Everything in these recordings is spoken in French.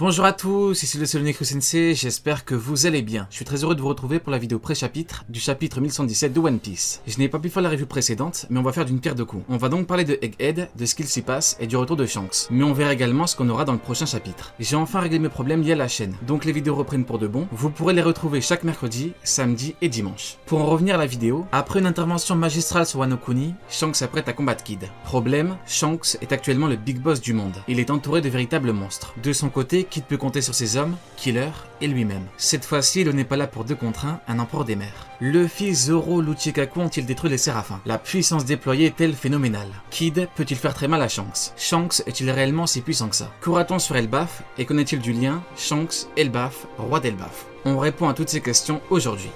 Bonjour à tous, ici le Solonic Sensei, j'espère que vous allez bien. Je suis très heureux de vous retrouver pour la vidéo pré-chapitre du chapitre 1117 de One Piece. Je n'ai pas pu faire la review précédente, mais on va faire d'une pierre deux coups. On va donc parler de Egghead, de ce qu'il s'y passe et du retour de Shanks. Mais on verra également ce qu'on aura dans le prochain chapitre. J'ai enfin réglé mes problèmes liés à la chaîne, donc les vidéos reprennent pour de bon. Vous pourrez les retrouver chaque mercredi, samedi et dimanche. Pour en revenir à la vidéo, après une intervention magistrale sur Wano Kuni, Shanks s'apprête à combattre Kid. Problème, Shanks est actuellement le big boss du monde. Il est entouré de véritables monstres. De son côté, Kid peut compter sur ses hommes, Killer et lui-même. Cette fois-ci, il n'est pas là pour 2 contre 1, un empereur des mers. Luffy, Zoro, Lucci et Kaku ont-ils détruit les Séraphins? La puissance déployée est-elle phénoménale? Kid peut-il faire très mal à Shanks? Shanks est-il réellement si puissant que ça? Qu'aura-t-on sur Elbaf et connaît-il du lien Shanks, Elbaf, roi d'Elbaf? On répond à toutes ces questions aujourd'hui.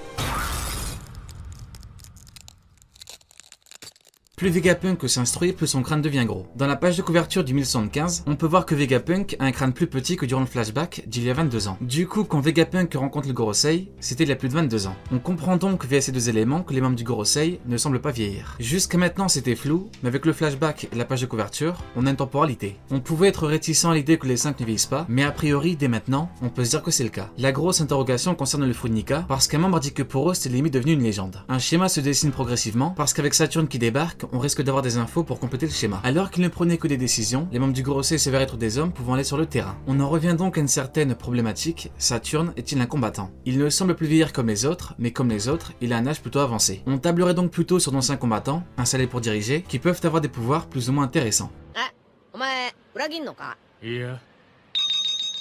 Plus Vegapunk s'instruit, plus son crâne devient gros. Dans la page de couverture du 1075, on peut voir que Vegapunk a un crâne plus petit que durant le flashback d'il y a 22 ans. Du coup, quand Vegapunk rencontre le Gorosei, c'était il y a plus de 22 ans. On comprend donc via ces deux éléments que les membres du Gorosei ne semblent pas vieillir. Jusqu'à maintenant c'était flou, mais avec le flashback et la page de couverture, on a une temporalité. On pouvait être réticent à l'idée que les 5 ne vieillissent pas, mais a priori, dès maintenant, on peut se dire que c'est le cas. La grosse interrogation concerne le fruit de Nika, parce qu'un membre a dit que pour eux c'était limite devenu une légende. Un schéma se dessine progressivement, parce qu'avec Saturne qui débarque, on risque d'avoir des infos pour compléter le schéma. Alors qu'ils ne prenaient que des décisions, les membres du Gorosei s'avèrent être des hommes pouvant aller sur le terrain. On en revient donc à une certaine problématique, Saturne est-il un combattant? Il ne semble plus vieillir comme les autres, mais comme les autres, il a un âge plutôt avancé. On tablerait donc plutôt sur d'anciens combattants, installés pour diriger, qui peuvent avoir des pouvoirs plus ou moins intéressants.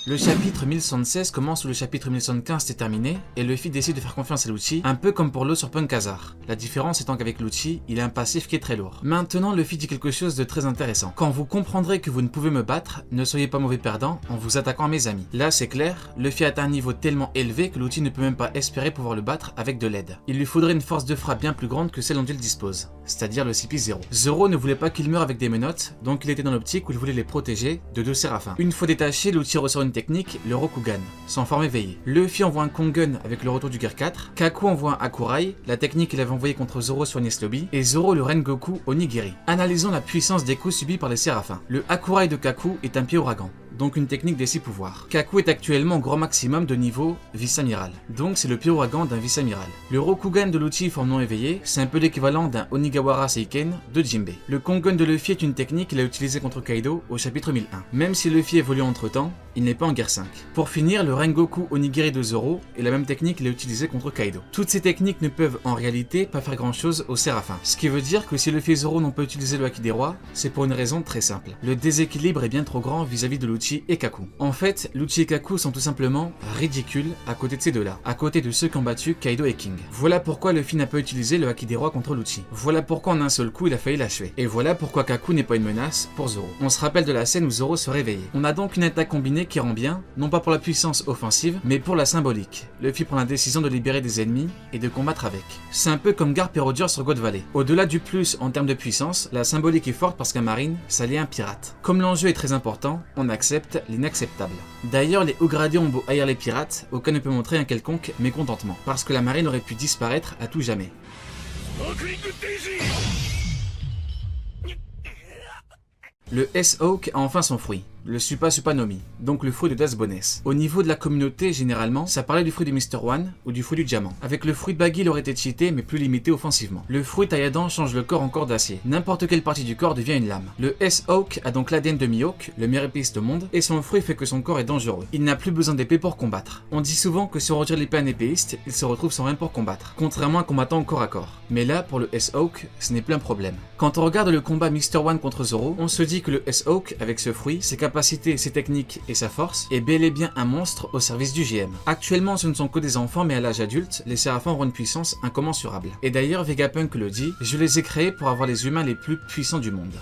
Le chapitre 1116 commence où le chapitre 1115 s'est terminé et Luffy décide de faire confiance à Lucci, un peu comme pour l'eau sur Punk Hazard. La différence étant qu'avec Lucci, il a un passif qui est très lourd. Maintenant, Luffy dit quelque chose de très intéressant. Quand vous comprendrez que vous ne pouvez me battre, ne soyez pas mauvais perdant en vous attaquant à mes amis. Là, c'est clair, Luffy a atteint un niveau tellement élevé que Lucci ne peut même pas espérer pouvoir le battre avec de l'aide. Il lui faudrait une force de frappe bien plus grande que celle dont il dispose, c'est-à-dire le CP0. Zoro ne voulait pas qu'il meure avec des menottes, donc il était dans l'optique où il voulait les protéger de 2 séraphins. Une fois détaché, Lucci ressort une technique, le Rokugan, sans forme éveillée. Luffy envoie un Kongun avec le retour du Gear 4, Kaku envoie un Hakurai, la technique qu'il avait envoyée contre Zoro sur Enies Lobby, et Zoro le Rengoku Onigiri. Analysons la puissance des coups subis par les séraphins. Le Hakurai de Kaku est un pied ouragan, donc une technique des 6 pouvoirs. Kaku est actuellement au grand maximum de niveau vice-amiral, donc c'est le pied ouragan d'un vice-amiral. Le Rokugan de Lucci forme non éveillée, c'est un peu l'équivalent d'un Onigawara Seiken de Jinbei. Le Kongun de Luffy est une technique qu'il a utilisée contre Kaido au chapitre 1001. Même si Luffy évolue entre temps, il n'est pas en guerre 5. Pour finir, le Rengoku Onigiri de Zoro est la même technique qu'il a utilisée contre Kaido. Toutes ces techniques ne peuvent en réalité pas faire grand chose aux séraphins. Ce qui veut dire que si Luffy et Zoro n'ont pas utilisé le Haki des rois, c'est pour une raison très simple. Le déséquilibre est bien trop grand vis-à-vis de Lucci et Kaku. En fait, Lucci et Kaku sont tout simplement ridicules à côté de ces deux-là, à côté de ceux qui ont battu Kaido et King. Voilà pourquoi Luffy n'a pas utilisé le Haki des rois contre Lucci. Voilà pourquoi en un seul coup il a failli l'achever. Et voilà pourquoi Kaku n'est pas une menace pour Zoro. On se rappelle de la scène où Zoro se réveillait. On a donc une attaque combinée qui rend bien, non pas pour la puissance offensive, mais pour la symbolique. Luffy prend la décision de libérer des ennemis et de combattre avec. C'est un peu comme Garp et Roger sur God Valley. Au-delà du plus en termes de puissance, la symbolique est forte parce qu'un marine, ça l'est un pirate. Comme l'enjeu est très important, on accepte l'inacceptable. D'ailleurs, les hauts gradés ont beau haïr les pirates, aucun ne peut montrer un quelconque mécontentement, parce que la marine aurait pu disparaître à tout jamais. Le S-Hawk a enfin son fruit, le Supa Supanomi, donc le fruit de Das Bonnes. Au niveau de la communauté, généralement, ça parlait du fruit de Mr. One ou du fruit du diamant. Avec le fruit de Baggy, il aurait été cheaté, mais plus limité offensivement. Le fruit Taiyadan change le corps en corps d'acier. N'importe quelle partie du corps devient une lame. Le S-Hawk a donc l'ADN de Mihawk, le meilleur épéiste au monde, et son fruit fait que son corps est dangereux. Il n'a plus besoin d'épée pour combattre. On dit souvent que si on retire l'épée à un épéiste, il se retrouve sans rien pour combattre, contrairement à un combattant au corps à corps. Mais là, pour le S-Hawk, ce n'est plus un problème. Quand on regarde le combat Mr. One contre Zoro, on se dit que le S-Hawk, avec ce fruit, ses capacités, ses techniques et sa force, est bel et bien un monstre au service du GM. Actuellement, ce ne sont que des enfants, mais à l'âge adulte, les séraphins auront une puissance incommensurable. Et d'ailleurs, Vegapunk le dit, je les ai créés pour avoir les humains les plus puissants du monde.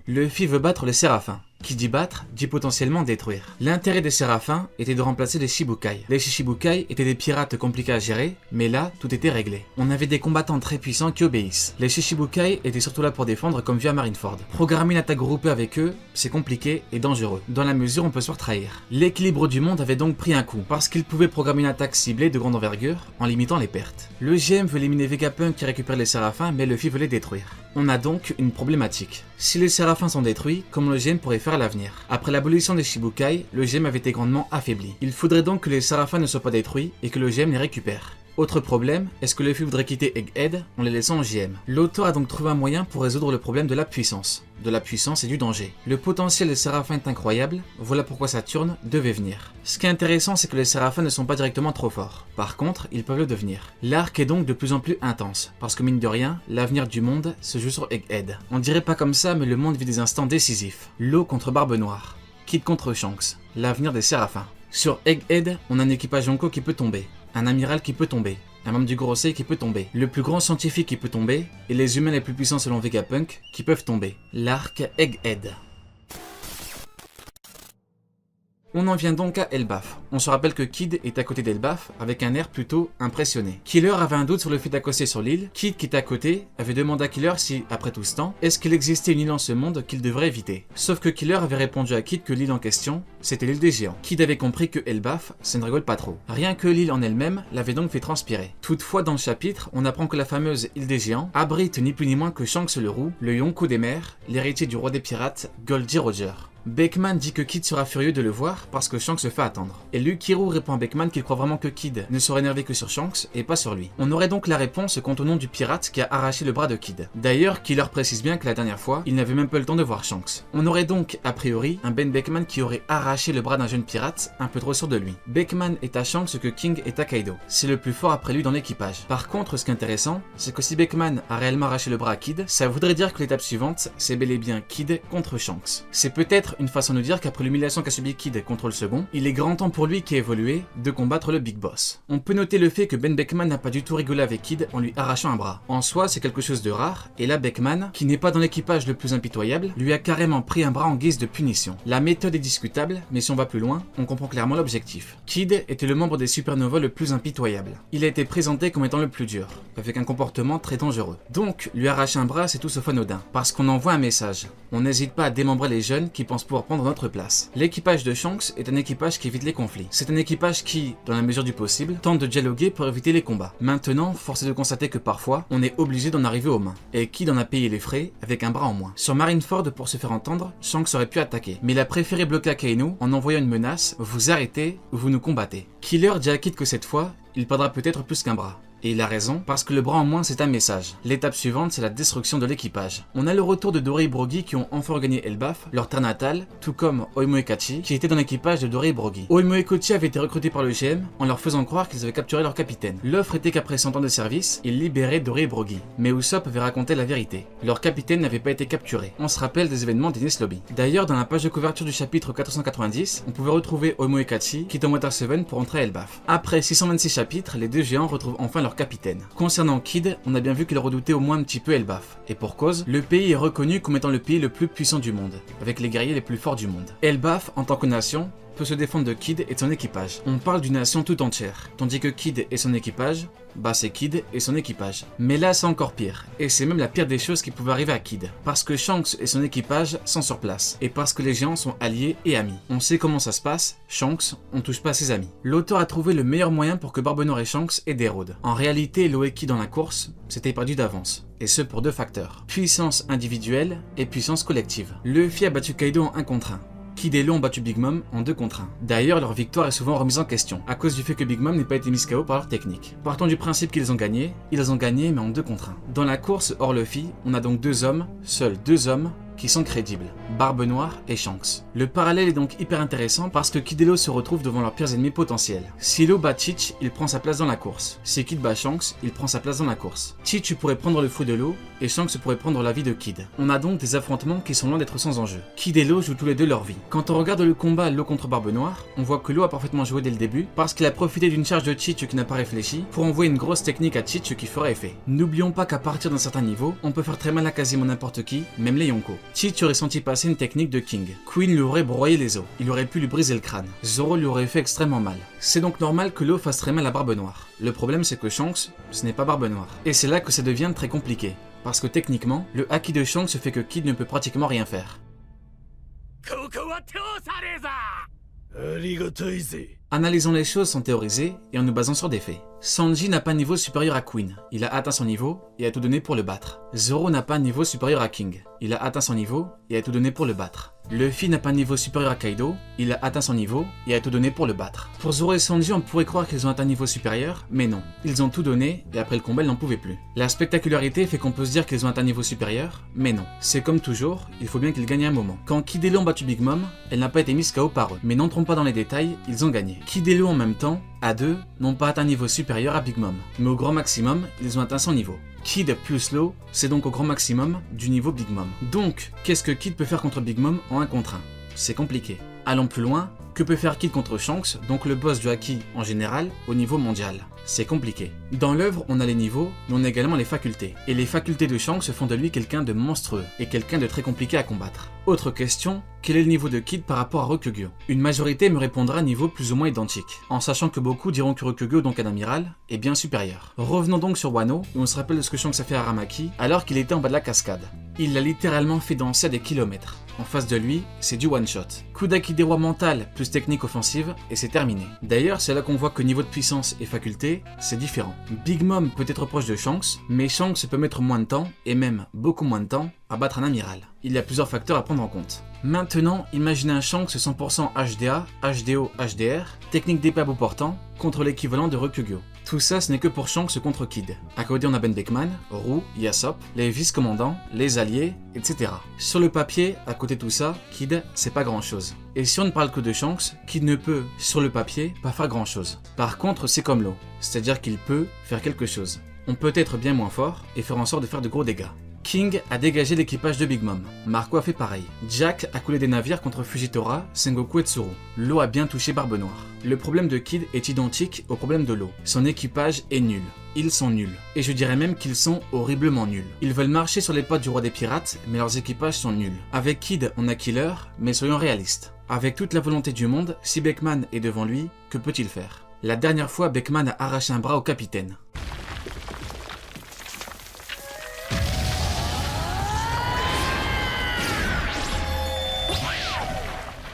Luffy veut battre les séraphins. Qui dit battre, dit potentiellement détruire. L'intérêt des séraphins était de remplacer les Shichibukai. Les Shichibukai étaient des pirates compliqués à gérer, mais là, tout était réglé. On avait des combattants très puissants qui obéissent. Les Shichibukai étaient surtout là pour défendre comme vu à Marineford. Programmer une attaque groupée avec eux, c'est compliqué et dangereux, dans la mesure où on peut se faire trahir. L'équilibre du monde avait donc pris un coup, parce qu'il pouvait programmer une attaque ciblée de grande envergure, en limitant les pertes. Le GM veut éliminer Vegapunk qui récupère les séraphins, mais Luffy veut les détruire. On a donc une problématique. Si les séraphins sont détruits, comment le gemme pourrait faire à l'avenir? Après l'abolition des Shibukai, le gemme avait été grandement affaibli. Il faudrait donc que les séraphins ne soient pas détruits et que le gemme les récupère. Autre problème, est-ce que Luffy voudrait quitter Egghead en les laissant en JM? L'auteur a donc trouvé un moyen pour résoudre le problème de la puissance. De la puissance et du danger. Le potentiel des séraphins est incroyable, voilà pourquoi Saturne devait venir. Ce qui est intéressant, c'est que les séraphins ne sont pas directement trop forts. Par contre, ils peuvent le devenir. L'arc est donc de plus en plus intense, parce que mine de rien, l'avenir du monde se joue sur Egghead. On dirait pas comme ça, mais le monde vit des instants décisifs. Law contre Barbe Noire. Kid contre Shanks. L'avenir des séraphins. Sur Egghead, on a un équipage Yonko qui peut tomber. Un amiral qui peut tomber, un membre du Gorosei qui peut tomber, le plus grand scientifique qui peut tomber, et les humains les plus puissants selon Vegapunk qui peuvent tomber. L'arc Egghead. On en vient donc à Elbaf. On se rappelle que Kid est à côté d'Elbaf avec un air plutôt impressionné. Killer avait un doute sur le fait d'accoster sur l'île. Kid, qui est à côté, avait demandé à Killer si, après tout ce temps, est-ce qu'il existait une île en ce monde qu'il devrait éviter. Sauf que Killer avait répondu à Kid que l'île en question, c'était l'île des géants. Kid avait compris que Elbaf, ça ne rigole pas trop. Rien que l'île en elle-même l'avait donc fait transpirer. Toutefois, dans le chapitre, on apprend que la fameuse île des géants abrite ni plus ni moins que Shanks le roux, le Yonko des mers, l'héritier du roi des pirates, Goldie Roger. Beckman dit que Kid sera furieux de le voir parce que Shanks se fait attendre. Et Lukiru répond à Beckman qu'il croit vraiment que Kid ne serait énervé que sur Shanks et pas sur lui. On aurait donc la réponse quant au nom du pirate qui a arraché le bras de Kid. D'ailleurs, Killer précise bien que la dernière fois, il n'avait même pas le temps de voir Shanks. On aurait donc, a priori, un Ben Beckman qui aurait arraché le bras d'un jeune pirate un peu trop sûr de lui. Beckman est à Shanks ce que King est à Kaido. C'est le plus fort après lui dans l'équipage. Par contre, ce qui est intéressant, c'est que si Beckman a réellement arraché le bras à Kid, ça voudrait dire que l'étape suivante, c'est bel et bien Kid contre Shanks. C'est peut-être une façon de dire qu'après l'humiliation qu'a subi Kid contre le second, il est grand temps pour lui qui a évolué de combattre le Big Boss. On peut noter le fait que Ben Beckman n'a pas du tout rigolé avec Kid en lui arrachant un bras. En soi, c'est quelque chose de rare, et là Beckman, qui n'est pas dans l'équipage le plus impitoyable, lui a carrément pris un bras en guise de punition. La méthode est discutable, mais si on va plus loin, on comprend clairement l'objectif. Kid était le membre des Supernovas le plus impitoyable. Il a été présenté comme étant le plus dur, avec un comportement très dangereux. Donc, lui arracher un bras, c'est tout sauf anodin, parce qu'on envoie un message. On n'hésite pas à démembrer les jeunes qui pensent pouvoir prendre notre place. L'équipage de Shanks est un équipage qui évite les conflits. C'est un équipage qui, dans la mesure du possible, tente de dialoguer pour éviter les combats. Maintenant, force est de constater que parfois, on est obligé d'en arriver aux mains. Et Kid en a payé les frais avec un bras en moins. Sur Marineford, pour se faire entendre, Shanks aurait pu attaquer. Mais il a préféré bloquer Akainu en envoyant une menace: vous arrêtez ou vous nous combattez. Killer dit à Kid que cette fois, il perdra peut-être plus qu'un bras. Et il a raison, parce que le bras en moins c'est un message. L'étape suivante c'est la destruction de l'équipage. On a le retour de Dory et Brogy qui ont enfin regagné Elbaf, leur terre natale, tout comme Oimo et Kachi qui étaient dans l'équipage de Dory et Brogy. Oimo et Kachi avaient été recrutés par le GM en leur faisant croire qu'ils avaient capturé leur capitaine. L'offre était qu'après 100 ans de service, ils libéraient Dory et Brogy. Mais Usopp avait raconté la vérité. Leur capitaine n'avait pas été capturé. On se rappelle des événements d'Enies Lobby. D'ailleurs, dans la page de couverture du chapitre 490, on pouvait retrouver Oimo et Kachi quittant Water 7 pour entrer à Elbaf. Après 626 chapitres, les deux géants retrouvent enfin leur capitaine. Concernant Kid, on a bien vu qu'il redoutait au moins un petit peu Elbaf. Et pour cause, le pays est reconnu comme étant le pays le plus puissant du monde, avec les guerriers les plus forts du monde. Elbaf, en tant que nation, peut se défendre de Kid et de son équipage. On parle d'une nation tout entière, tandis que Kid et son équipage, bah c'est Kid et son équipage. Mais là c'est encore pire, et c'est même la pire des choses qui pouvaient arriver à Kid, parce que Shanks et son équipage sont sur place, et parce que les géants sont alliés et amis. On sait comment ça se passe, Shanks, on touche pas à ses amis. L'auteur a trouvé le meilleur moyen pour que Barbe Noire et Shanks aient des rôdes. En réalité, Law et Kid dans la course, c'était perdu d'avance. Et ce pour deux facteurs, puissance individuelle et puissance collective. Luffy a battu Kaido en 1 contre 1. Kid et Law ont battu Big Mom en 2 contre 1. D'ailleurs, leur victoire est souvent remise en question, à cause du fait que Big Mom n'ait pas été mise KO par leur technique. Partons du principe qu'ils ont gagné, ils ont gagné mais en 2 contre 1. Dans la course hors Luffy, on a donc 2 hommes, seuls 2 hommes, qui sont crédibles, Barbe Noire et Shanks. Le parallèle est donc hyper intéressant parce que Kid et Law se retrouvent devant leurs pires ennemis potentiels. Si Law bat Teach, il prend sa place dans la course. Si Kid bat Shanks, il prend sa place dans la course. Teach pourrait prendre le fruit de Law et Shanks pourrait prendre la vie de Kid. On a donc des affrontements qui sont loin d'être sans enjeu. Kid et Law jouent tous les deux leur vie. Quand on regarde le combat Law contre Barbe Noire, on voit que Law a parfaitement joué dès le début parce qu'il a profité d'une charge de Teach qui n'a pas réfléchi pour envoyer une grosse technique à Teach qui fera effet. N'oublions pas qu'à partir d'un certain niveau, on peut faire très mal à quasiment n'importe qui, même les Yonko. Teach aurait senti passer une technique de King. Queen lui aurait broyé les os. Il aurait pu lui briser le crâne. Zoro lui aurait fait extrêmement mal. C'est donc normal que Law fasse très mal à Barbe Noire. Le problème c'est que Shanks, ce n'est pas Barbe Noire. Et c'est là que ça devient très compliqué. Parce que techniquement, le haki de Shanks fait que Kid ne peut pratiquement rien faire. Analysons les choses sans théoriser et en nous basant sur des faits. Sanji n'a pas un niveau supérieur à Queen, il a atteint son niveau et a tout donné pour le battre. Zoro n'a pas un niveau supérieur à King, il a atteint son niveau et a tout donné pour le battre. Luffy n'a pas un niveau supérieur à Kaido, il a atteint son niveau et a tout donné pour le battre. Pour Zoro et Sanji, on pourrait croire qu'ils ont atteint un niveau supérieur, mais non. Ils ont tout donné et après le combat, ils n'en pouvaient plus. La spectacularité fait qu'on peut se dire qu'ils ont atteint un niveau supérieur, mais non. C'est comme toujours, il faut bien qu'ils gagnent un moment. Quand Kid et Law ont battu Big Mom, elle n'a pas été mise KO par eux. Mais n'entrons pas dans les détails, ils ont gagné. Kid et Law en même temps, à deux, n'ont pas atteint un niveau supérieur à Big Mom. Mais au grand maximum, ils ont atteint son niveau. Kid plus Law, c'est donc au grand maximum du niveau Big Mom. Donc, qu'est-ce que Kid peut faire contre Big Mom en 1 contre 1 ? C'est compliqué. Allons plus loin, que peut faire Kid contre Shanks, donc le boss du Haki en général, au niveau mondial ? C'est compliqué. Dans l'œuvre, on a les niveaux, mais on a également les facultés. Et les facultés de Shanks font de lui quelqu'un de monstrueux, et quelqu'un de très compliqué à combattre. Autre question, quel est le niveau de Kid par rapport à Ryukugyu ? Une majorité me répondra niveau plus ou moins identique, en sachant que beaucoup diront que Ryukugyu, donc un amiral, est bien supérieur. Revenons donc sur Wano, et on se rappelle de ce que Shanks a fait à Aramaki, alors qu'il était en bas de la cascade. Il l'a littéralement fait danser à des kilomètres. En face de lui, c'est du one-shot. Coup d'Akidewa mental plus technique offensive, et c'est terminé. D'ailleurs, c'est là qu'on voit que niveau de puissance et faculté, c'est différent. Big Mom peut être proche de Shanks, mais Shanks peut mettre moins de temps, et même beaucoup moins de temps, à battre un amiral. Il y a plusieurs facteurs à prendre en compte. Maintenant, imaginez un Shanks 100% HDA, HDO, HDR, technique d'épée à bout portant, contre l'équivalent de Ryukugyu. Tout ça, ce n'est que pour Shanks contre Kid. À côté, on a Ben Beckman, Roux, Yasopp, les vice-commandants, les alliés, etc. Sur le papier, à côté de tout ça, Kid, c'est pas grand-chose. Et si on ne parle que de Shanks, Kid ne peut, sur le papier, pas faire grand-chose. Par contre, c'est comme Law, c'est-à-dire qu'il peut faire quelque chose. On peut être bien moins fort et faire en sorte de faire de gros dégâts. King a dégagé l'équipage de Big Mom. Marco a fait pareil. Jack a coulé des navires contre Fujitora, Sengoku et Tsuru. Law a bien touché Barbe Noire. Le problème de Kid est identique au problème de Law. Son équipage est nul. Ils sont nuls. Et je dirais même qu'ils sont horriblement nuls. Ils veulent marcher sur les pattes du roi des pirates, mais leurs équipages sont nuls. Avec Kid, on a Killer, mais soyons réalistes. Avec toute la volonté du monde, si Beckman est devant lui, que peut-il faire ? La dernière fois, Beckman a arraché un bras au capitaine.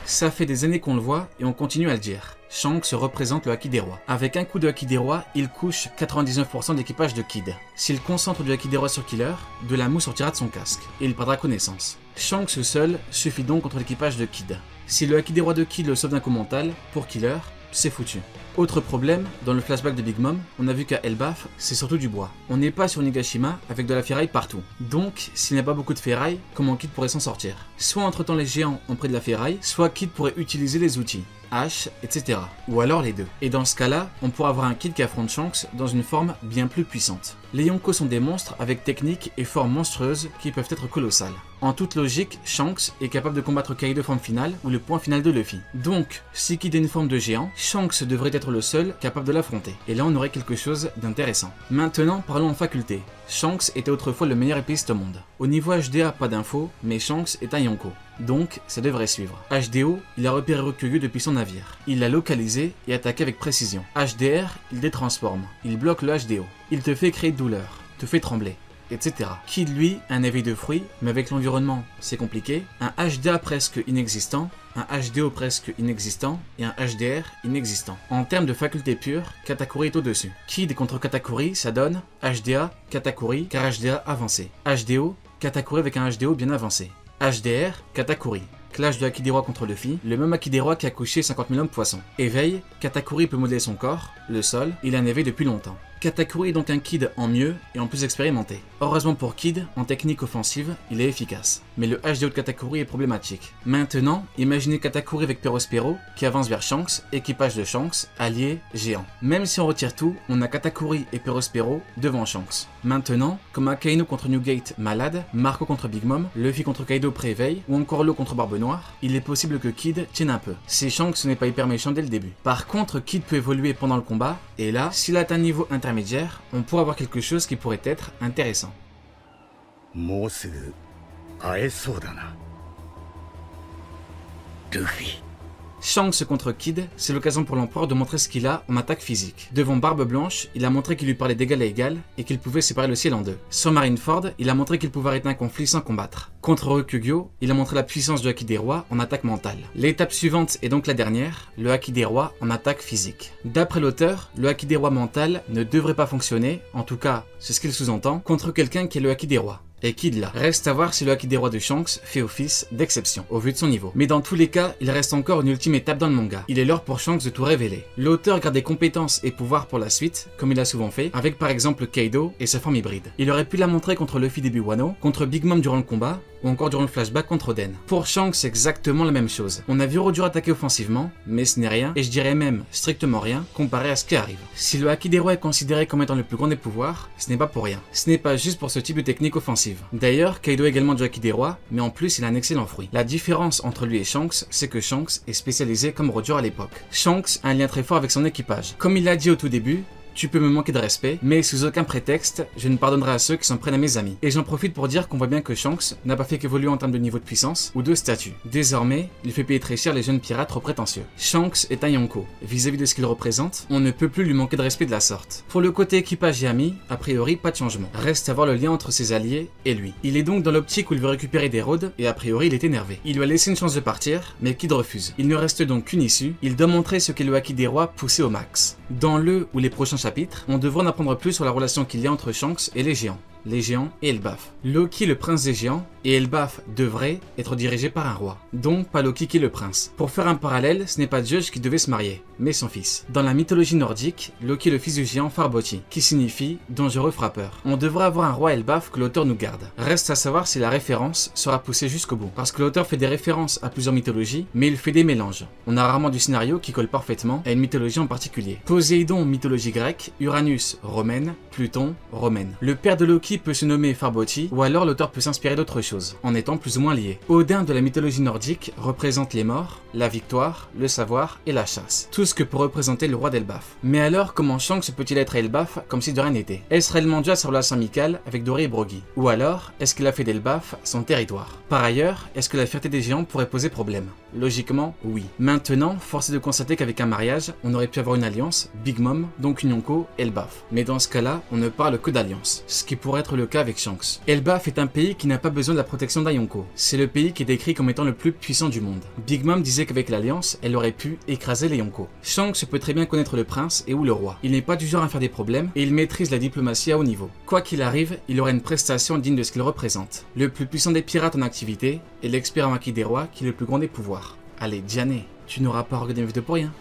Ça fait des années qu'on le voit et on continue à le dire. Shanks représente le Haki des rois. Avec un coup de Haki des rois, il couche 99% de l'équipage de Kid. S'il concentre du Haki des rois sur Killer, de la mousse sortira de son casque et il perdra connaissance. Shanks seul suffit donc contre l'équipage de Kid. Si le Haki des rois de Kid le sauve d'un coup mental, pour Killer, c'est foutu. Autre problème, dans le flashback de Big Mom, on a vu qu'à Elbaf, c'est surtout du bois. On n'est pas sur Nigashima avec de la ferraille partout. Donc, s'il n'y a pas beaucoup de ferraille, comment Kid pourrait s'en sortir ? Soit en traitant les géants en près de la ferraille, soit Kid pourrait utiliser les outils, haches, etc. Ou alors les deux. Et dans ce cas-là, on pourra avoir un Kid qui affronte Shanks dans une forme bien plus puissante. Les Yonko sont des monstres avec techniques et formes monstrueuses qui peuvent être colossales. En toute logique, Shanks est capable de combattre Kaido forme finale ou le point final de Luffy. Donc, si Kid est une forme de géant, Shanks devrait être le seul capable de l'affronter. Et là, on aurait quelque chose d'intéressant. Maintenant, parlons en faculté. Shanks était autrefois le meilleur épéiste au monde. Au niveau HDA, pas d'infos, mais Shanks est un Yonko. Donc, ça devrait suivre. HDO, il a repéré Ryukugyu depuis son navire. Il l'a localisé et attaqué avec précision. HDR, il détransforme. Il bloque le HDO. Il te fait créer de douleur, te fait trembler, etc. Kid, lui, un éveil de fruits, mais avec l'environnement, c'est compliqué. Un HDA presque inexistant, un HDO presque inexistant et un HDR inexistant. En termes de faculté pure, Katakuri est au-dessus. Kid contre Katakuri, ça donne HDA, Katakuri, car HDA avancé. HDO, Katakuri avec un HDO bien avancé. HDR, Katakuri. Clash de Haki des rois contre Luffy, le même Haki des rois qui a couché 50 000 hommes poissons. Éveil, Katakuri peut modeler son corps, le sol, il a un éveil depuis longtemps. Katakuri est donc un Kid en mieux et en plus expérimenté. Heureusement pour Kid, en technique offensive, il est efficace. Mais le HDO de Katakuri est problématique. Maintenant, imaginez Katakuri avec Perospero qui avance vers Shanks, équipage de Shanks, allié, géant. Même si on retire tout, on a Katakuri et Perospero devant Shanks. Maintenant, comme Akainu contre Newgate malade, Marco contre Big Mom, Luffy contre Kaido pré-éveil, ou encore Law contre Barbe Noire, il est possible que Kid tienne un peu. Si Shanks n'est pas hyper méchant dès le début. Par contre, Kid peut évoluer pendant le combat, et là, s'il atteint un niveau intermédiaire, on pourrait avoir quelque chose qui pourrait être intéressant. Luffy, Shanks contre Kid, c'est l'occasion pour l'empereur de montrer ce qu'il a en attaque physique. Devant Barbe Blanche, il a montré qu'il lui parlait d'égal à égal et qu'il pouvait séparer le ciel en deux. Sur Marineford, il a montré qu'il pouvait arrêter un conflit sans combattre. Contre Rokugyo, il a montré la puissance du Haki des Rois en attaque mentale. L'étape suivante est donc la dernière, le Haki des Rois en attaque physique. D'après l'auteur, le Haki des Rois mental ne devrait pas fonctionner, en tout cas, c'est ce qu'il sous-entend, contre quelqu'un qui est le Haki des Rois. Et Kid là. Reste à voir si le Haki des Rois de Shanks fait office d'exception, au vu de son niveau. Mais dans tous les cas, il reste encore une ultime étape dans le manga. Il est l'heure pour Shanks de tout révéler. L'auteur garde des compétences et pouvoirs pour la suite, comme il a souvent fait, avec par exemple Kaido et sa forme hybride. Il aurait pu la montrer contre Luffy début Wano, contre Big Mom durant le combat, ou encore durant le flashback contre Oden. Pour Shanks, c'est exactement la même chose. On a vu Roger attaquer offensivement, mais ce n'est rien, et je dirais même strictement rien, comparé à ce qui arrive. Si le Haki des Rois est considéré comme étant le plus grand des pouvoirs, ce n'est pas pour rien. Ce n'est pas juste pour ce type de technique offensive. D'ailleurs, Kaido est également du Haki des Rois, mais en plus il a un excellent fruit. La différence entre lui et Shanks, c'est que Shanks est spécialisé comme Roger à l'époque. Shanks a un lien très fort avec son équipage. Comme il l'a dit au tout début, tu peux me manquer de respect, mais sous aucun prétexte, je ne pardonnerai à ceux qui s'en prennent à mes amis. Et j'en profite pour dire qu'on voit bien que Shanks n'a pas fait qu'évoluer en termes de niveau de puissance ou de statut. Désormais, il fait payer très cher les jeunes pirates trop prétentieux. Shanks est un Yonko. Vis-à-vis de ce qu'il représente, on ne peut plus lui manquer de respect de la sorte. Pour le côté équipage et amis, a priori, pas de changement. Reste à voir le lien entre ses alliés et lui. Il est donc dans l'optique où il veut récupérer des rôdes, et a priori, il est énervé. Il lui a laissé une chance de partir, mais Kid refuse. Il ne reste donc qu'une issue, il doit montrer ce qu'est le Haki des Rois poussé au max. Dans le ou les prochains chapitres, on devra en apprendre plus sur la relation qu'il y a entre Shanks et les géants et Elbaf. Loki, le prince des géants, et Elbaf devrait être dirigé par un roi. Donc pas Loki qui est le prince. Pour faire un parallèle, ce n'est pas Zeus qui devait se marier, mais son fils. Dans la mythologie nordique, Loki est le fils du géant Farboti, qui signifie dangereux frappeur. On devrait avoir un roi Elbaf que l'auteur nous garde. Reste à savoir si la référence sera poussée jusqu'au bout. Parce que l'auteur fait des références à plusieurs mythologies, mais il fait des mélanges. On a rarement du scénario qui colle parfaitement à une mythologie en particulier. Poséidon, mythologie grecque, Uranus, romaine, Pluton, romaine. Le père de Loki peut se nommer Farboti, ou alors l'auteur peut s'inspirer d'autre chose, en étant plus ou moins lié. Odin de la mythologie nordique représente les morts, la victoire, le savoir et la chasse. Tout ce que peut représenter le roi d'Elbaf. Mais alors, comment Shanks peut-il être à Elbaf comme si de rien n'était? Est-ce réellement dû à sa relation amicale avec Dory et Brogy? Ou alors, est-ce qu'il a fait d'Elbaf son territoire? Par ailleurs, est-ce que la fierté des géants pourrait poser problème? Logiquement, oui. Maintenant, force est de constater qu'avec un mariage, on aurait pu avoir une alliance, Big Mom, donc une Yonko, Elbaf. Mais dans ce cas-là, on ne parle que d'alliance, ce qui pourrait être le cas avec Shanks. Elbaf est un pays qui n'a pas besoin de la protection d'un Yonko. C'est le pays qui est décrit comme étant le plus puissant du monde. Big Mom disait qu'avec l'alliance, elle aurait pu écraser les Yonko. Shanks peut très bien connaître le prince et ou le roi. Il n'est pas du genre à faire des problèmes et il maîtrise la diplomatie à haut niveau. Quoi qu'il arrive, il aura une prestation digne de ce qu'il représente. Le plus puissant des pirates en activité et l'expert en Haki des Rois qui est le plus grand des pouvoirs. Allez, Diane, tu n'auras pas regardé mes vidéos pour rien.